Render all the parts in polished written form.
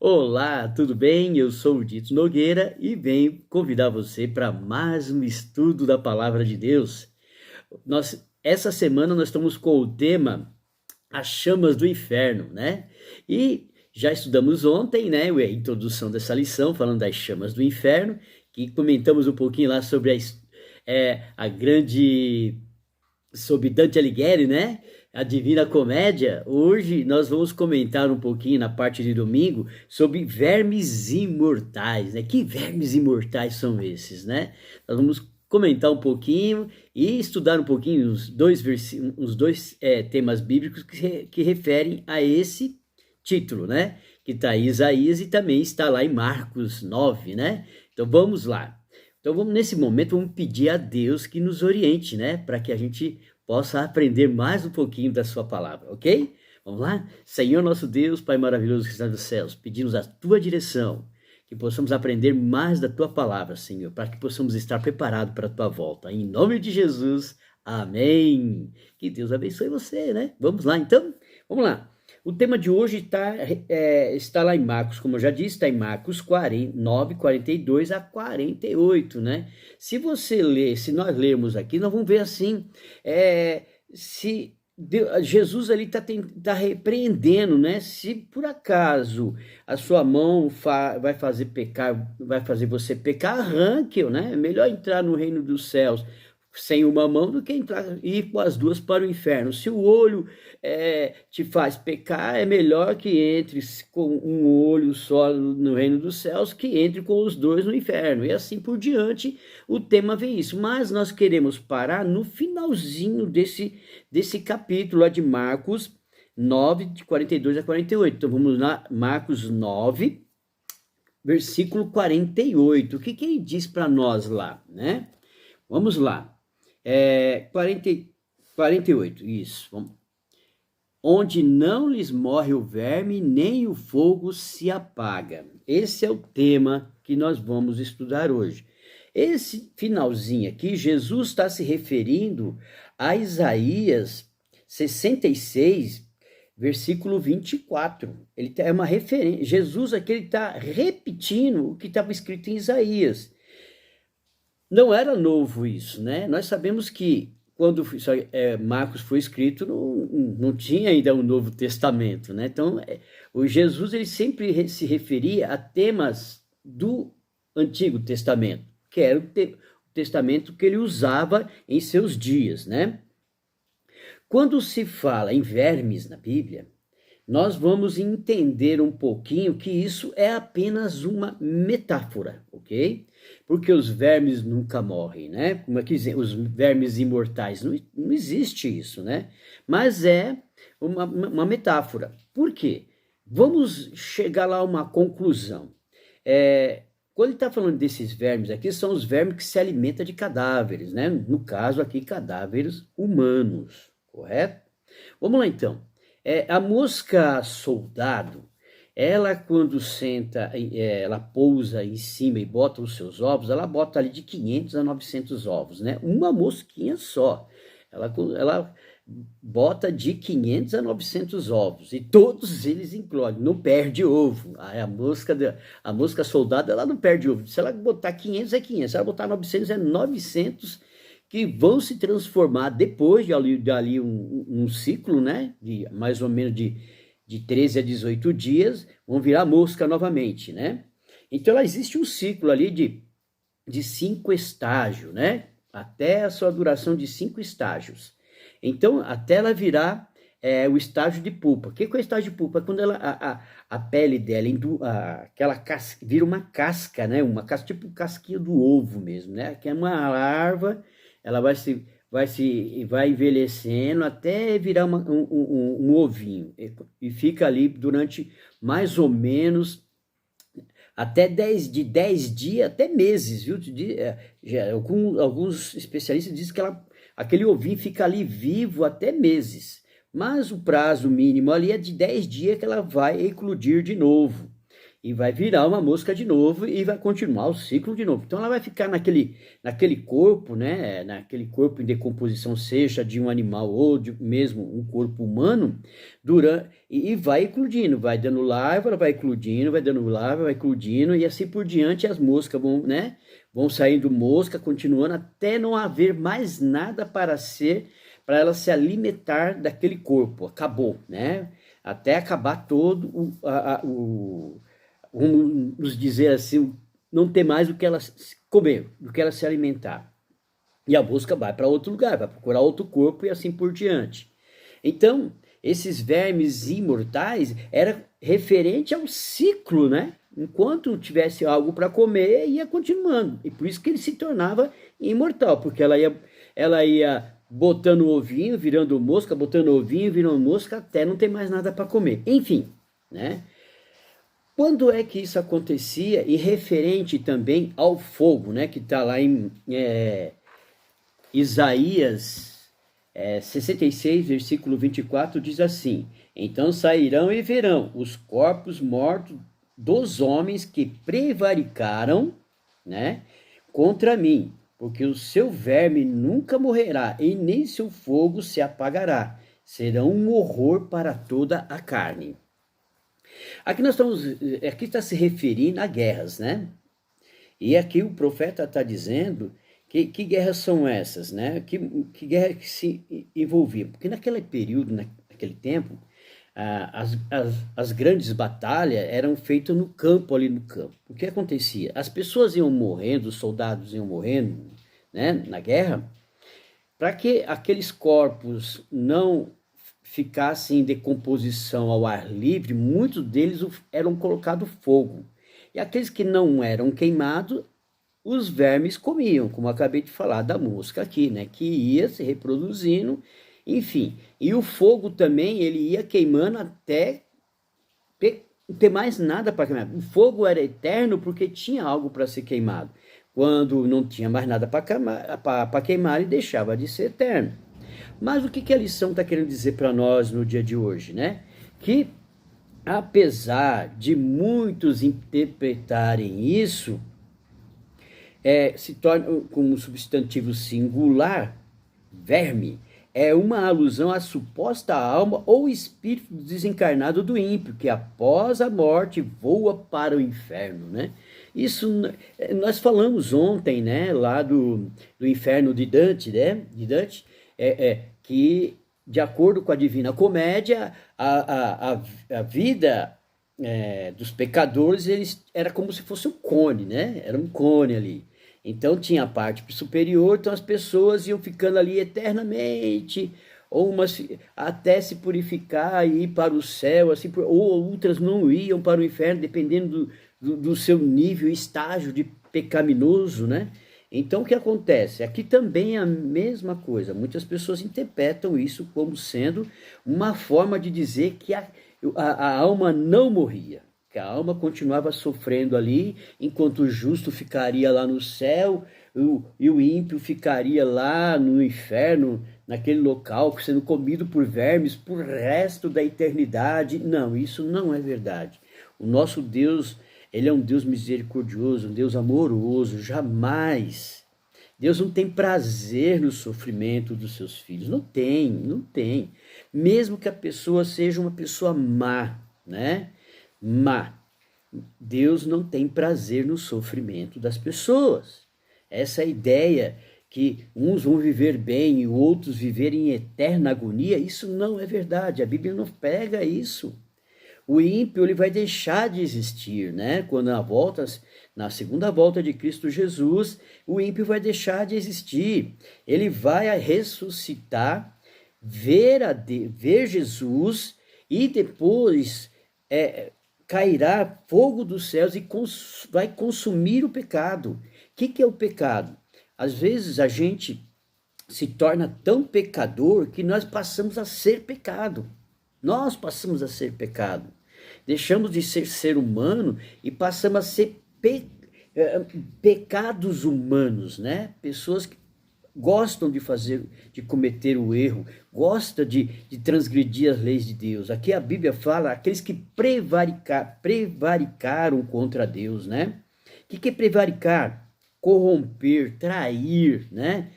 Olá, tudo bem? Eu sou o Dito Nogueira e venho convidar você para mais um estudo da Palavra de Deus. Essa semana nós estamos com o tema As Chamas do Inferno, né? E já estudamos ontem, né, a introdução dessa lição, falando das chamas do inferno, que comentamos um pouquinho lá sobre a grande sobre Dante Alighieri, né? A Divina Comédia. Hoje nós vamos comentar um pouquinho na parte de domingo sobre vermes imortais, né? Que vermes imortais são esses, né? Nós vamos comentar um pouquinho e estudar um pouquinho uns dois temas bíblicos que referem a esse título, né? Que está em Isaías e também está lá em Marcos 9, né? Então vamos lá. Então, nesse momento, vamos pedir a Deus que nos oriente, né? Para que a gente possa aprender mais um pouquinho da sua palavra, ok? Vamos lá? Senhor nosso Deus, Pai maravilhoso que está nos céus, pedimos a tua direção, que possamos aprender mais da tua palavra, Senhor, para que possamos estar preparados para a tua volta. Em nome de Jesus, amém. Que Deus abençoe você, né? Vamos lá, então? Vamos lá. O tema de hoje está lá em Marcos, como eu já disse, está em Marcos 9, 42 a 48, né? Se nós lermos aqui, nós vamos ver assim, se Jesus ali está repreendendo, né? Se por acaso a sua mão vai fazer você pecar, arranque-o, né? É melhor entrar no reino dos céus sem uma mão do que ir com as duas para o inferno. Se o olho te faz pecar, é melhor que entre com um olho só no reino dos céus que entre com os dois no inferno. E assim por diante, o tema vem isso. Mas nós queremos parar no finalzinho desse capítulo lá de Marcos 9, de 42 a 48. Então vamos lá, Marcos 9, versículo 48. O que ele diz para nós lá, né? Vamos lá. 48, isso. Vamos. Onde não lhes morre o verme, nem o fogo se apaga. Esse é o tema que nós vamos estudar hoje. Esse finalzinho aqui, Jesus está se referindo a Isaías 66, versículo 24. Ele é uma referência. Jesus aqui está repetindo o que estava escrito em Isaías. Não era novo isso, né? Nós sabemos que quando Marcos foi escrito, não tinha ainda um Novo Testamento, né? Então, o Jesus ele sempre se referia a temas do Antigo Testamento, que era o testamento que ele usava em seus dias, né? Quando se fala em vermes na Bíblia, nós vamos entender um pouquinho que isso é apenas uma metáfora, ok? Porque os vermes nunca morrem, né? Como é que dizem? Os vermes imortais, não existe isso, né? Mas é uma metáfora. Por quê? Vamos chegar lá a uma conclusão. Quando ele está falando desses vermes aqui, são os vermes que se alimentam de cadáveres, né? No caso aqui, cadáveres humanos, correto? Vamos lá então. A mosca soldado, ela quando ela pousa em cima e bota os seus ovos, ela bota ali de 500 a 900 ovos, né? Uma mosquinha só. Ela bota de 500 a 900 ovos e todos eles incluem, não perde ovo. A mosca soldado, ela não perde ovo. Se ela botar 500 é 500, se ela botar 900 é 900 que vão se transformar depois de ali um ciclo, né, de mais ou menos de 13 a 18 dias, vão virar mosca novamente, né? Então, existe um ciclo ali de 5 estágios, né? Até a sua duração de 5 estágios. Então, até ela virar o estágio de pupa. O que é o estágio de pupa? É quando a pele dela, aquela casca, vira uma casca, né? Uma casca, tipo casquinha do ovo mesmo, né? Que é uma larva. Ela vai envelhecendo até virar um ovinho. E fica ali durante mais ou menos até 10 dias, até meses, viu? Alguns especialistas dizem que aquele ovinho fica ali vivo até meses. Mas o prazo mínimo ali é de 10 dias que ela vai eclodir de novo. e vai virar uma mosca de novo e vai continuar o ciclo de novo. Então ela vai ficar naquele corpo, né, naquele corpo em decomposição, seja de um animal ou de mesmo um corpo humano, e vai eclodindo, vai dando larva, vai eclodindo, vai dando larva, vai eclodindo, e assim por diante as moscas vão, né, vão saindo mosca, continuando até não haver mais nada para ela se alimentar daquele corpo. Acabou, né? Até acabar todo vamos dizer assim, não ter mais o que ela comer, do que ela se alimentar. E a mosca vai para outro lugar, vai procurar outro corpo e assim por diante. Então, esses vermes imortais era referente ao ciclo, né? Enquanto tivesse algo para comer, ia continuando. E por isso que ele se tornava imortal, porque ela ia botando ovinho, virando mosca, botando ovinho, virando mosca, até não ter mais nada para comer. Enfim, né? Quando é que isso acontecia? E referente também ao fogo, né? Que está lá em Isaías 66, versículo 24, diz assim: então sairão e verão os corpos mortos dos homens que prevaricaram, né, contra mim, porque o seu verme nunca morrerá e nem seu fogo se apagará. Serão um horror para toda a carne. Aqui está se referindo a guerras, né? E aqui o profeta está dizendo que guerras são essas, né? Que guerra que se envolvia? Porque naquele período, naquele tempo, as grandes batalhas eram feitas no campo, ali no campo. O que acontecia? As pessoas iam morrendo, os soldados iam morrendo, né, na guerra, para que aqueles corpos não ficassem em decomposição ao ar livre, muitos deles eram colocados fogo. E aqueles que não eram queimados, os vermes comiam, como eu acabei de falar da mosca aqui, né? Que ia se reproduzindo, enfim. E o fogo também, ele ia queimando até não ter mais nada para queimar. O fogo era eterno porque tinha algo para ser queimado. Quando não tinha mais nada para queimar, ele deixava de ser eterno. Mas o que a lição está querendo dizer para nós no dia de hoje, né? Que apesar de muitos interpretarem isso, se torna como substantivo singular, verme, é uma alusão à suposta alma ou espírito desencarnado do ímpio, que após a morte voa para o inferno, né? Isso nós falamos ontem, né, lá do inferno de Dante, né? De Dante, que de acordo com a Divina Comédia, a vida dos pecadores era como se fosse um cone, né? Era um cone ali. Então tinha a parte superior, então as pessoas iam ficando ali eternamente, ou umas até se purificar e ir para o céu, assim, ou outras não iam para o inferno, dependendo do seu nível, estágio de pecaminoso, né? Então o que acontece? Aqui também é a mesma coisa. Muitas pessoas interpretam isso como sendo uma forma de dizer que a alma não morria, que a alma continuava sofrendo ali, enquanto o justo ficaria lá no céu e o ímpio ficaria lá no inferno, naquele local, sendo comido por vermes por resto da eternidade. Não, isso não é verdade. O nosso Deus, ele é um Deus misericordioso, um Deus amoroso, jamais. Deus não tem prazer no sofrimento dos seus filhos, não tem, não tem. Mesmo que a pessoa seja uma pessoa má, né? Má. Deus não tem prazer no sofrimento das pessoas. Essa ideia que uns vão viver bem e outros viverem em eterna agonia, isso não é verdade. A Bíblia não pega isso. O ímpio ele vai deixar de existir, né? Quando na segunda volta de Cristo Jesus, o ímpio vai deixar de existir. Ele vai ressuscitar, ver Jesus e depois cairá fogo dos céus e vai consumir o pecado. O que é o pecado? Às vezes a gente se torna tão pecador que nós passamos a ser pecado. Nós passamos a ser pecado. Deixamos de ser ser humano e passamos a ser pecados humanos, né? Pessoas que gostam de cometer o erro, gostam de transgredir as leis de Deus. Aqui a Bíblia fala aqueles que prevaricaram contra Deus, né? O que é prevaricar? Corromper, trair, né?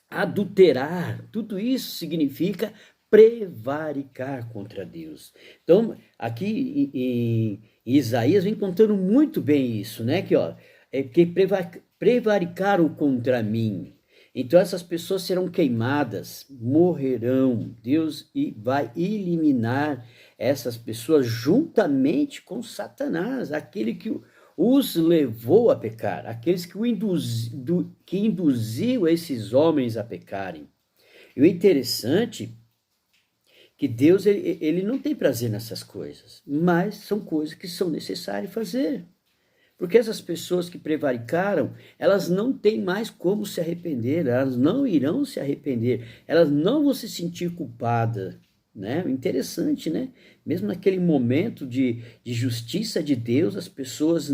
Adulterar, tudo isso significa prevaricar contra Deus. Então, aqui em Isaías vem contando muito bem isso, né? Que, que prevaricaram contra mim. Então, essas pessoas serão queimadas, morrerão. Deus vai eliminar essas pessoas juntamente com Satanás, aquele que os levou a pecar, aqueles que induziu esses homens a pecarem. E o interessante que Deus ele não tem prazer nessas coisas, mas são coisas que são necessárias fazer. Porque essas pessoas que prevaricaram, elas não têm mais como se arrepender, elas não irão se arrepender, elas não vão se sentir culpadas, né? Interessante, né? Mesmo naquele momento de justiça de Deus, as pessoas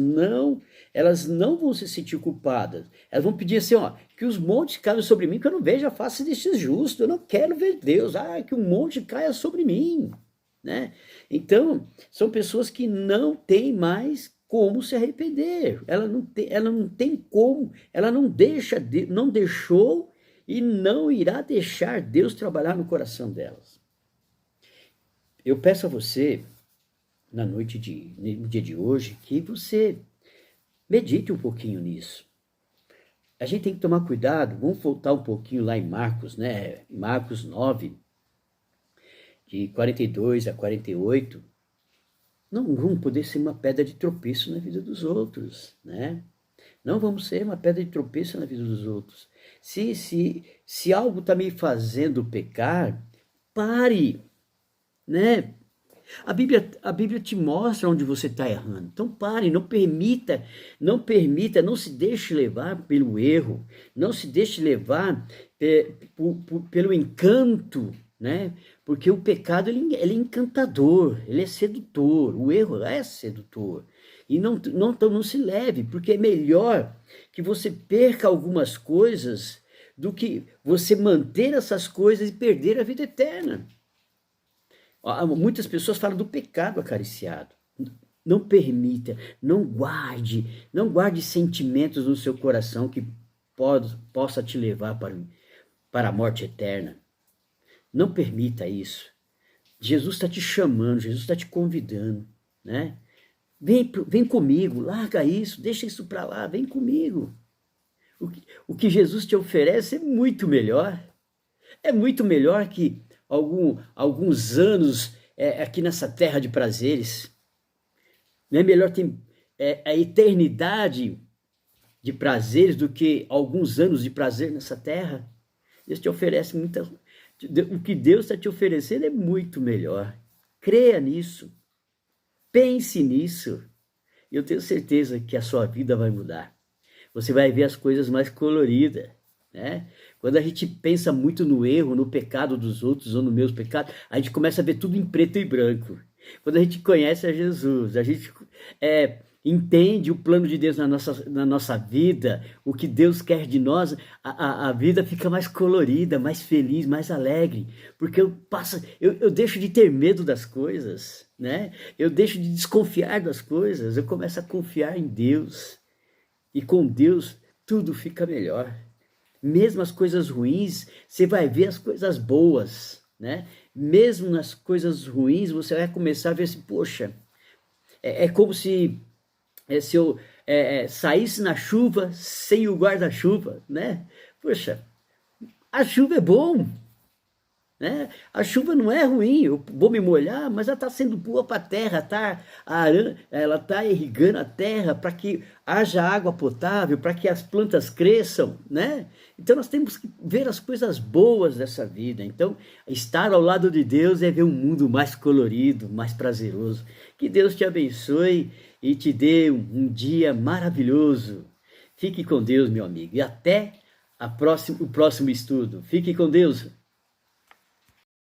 elas não vão se sentir culpadas. Elas vão pedir assim, que os montes caiam sobre mim, que eu não veja a face destes justos, eu não quero ver Deus, que um monte caia sobre mim, né? Então, são pessoas que não têm mais como se arrepender, ela não tem como, ela não deixou e não irá deixar Deus trabalhar no coração delas. Eu peço a você, no dia de hoje, que você medite um pouquinho nisso. A gente tem que tomar cuidado, vamos voltar um pouquinho lá em Marcos, né? Marcos 9, de 42 a 48. Não vamos poder ser uma pedra de tropeço na vida dos outros, né? Não vamos ser uma pedra de tropeço na vida dos outros. Se algo está me fazendo pecar, pare, né? A Bíblia te mostra onde você está errando. Então pare, não permita, não se deixe levar pelo erro, não se deixe levar pelo encanto, né? Porque o pecado ele é encantador, ele é sedutor, o erro é sedutor. E não se leve, porque é melhor que você perca algumas coisas do que você manter essas coisas e perder a vida eterna. Muitas pessoas falam do pecado acariciado. Não permita, não guarde sentimentos no seu coração que possa te levar para a morte eterna. Não permita isso. Jesus está te chamando, Jesus está te convidando, né? Vem comigo, larga isso, deixa isso para lá, vem comigo. O que Jesus te oferece é muito melhor. É muito melhor que alguns anos aqui nessa terra de prazeres. Não é melhor ter a eternidade de prazeres do que alguns anos de prazer nessa terra? Deus te oferece o que Deus está te oferecendo é muito melhor. Creia nisso. Pense nisso. Eu tenho certeza que a sua vida vai mudar. Você vai ver as coisas mais coloridas, né? Quando a gente pensa muito no erro, no pecado dos outros ou no meus pecados, a gente começa a ver tudo em preto e branco. Quando a gente conhece a Jesus, a gente entende o plano de Deus na nossa vida, o que Deus quer de nós, a vida fica mais colorida, mais feliz, mais alegre, porque eu deixo de ter medo das coisas, né? Eu deixo de desconfiar das coisas, eu começo a confiar em Deus, e com Deus tudo fica melhor. Mesmo as coisas ruins, você vai ver as coisas boas, né? Mesmo nas coisas ruins, você vai começar a ver assim, poxa, é como se eu saísse na chuva sem o guarda-chuva, né? Poxa, a chuva é bom, né? A chuva não é ruim, eu vou me molhar, mas ela está sendo boa para a terra, ela está irrigando a terra para que haja água potável, para que as plantas cresçam, né? Então nós temos que ver as coisas boas dessa vida. Então, estar ao lado de Deus é ver um mundo mais colorido, mais prazeroso. Que Deus te abençoe e te dê um dia maravilhoso. Fique com Deus, meu amigo, e até o próximo estudo. Fique com Deus.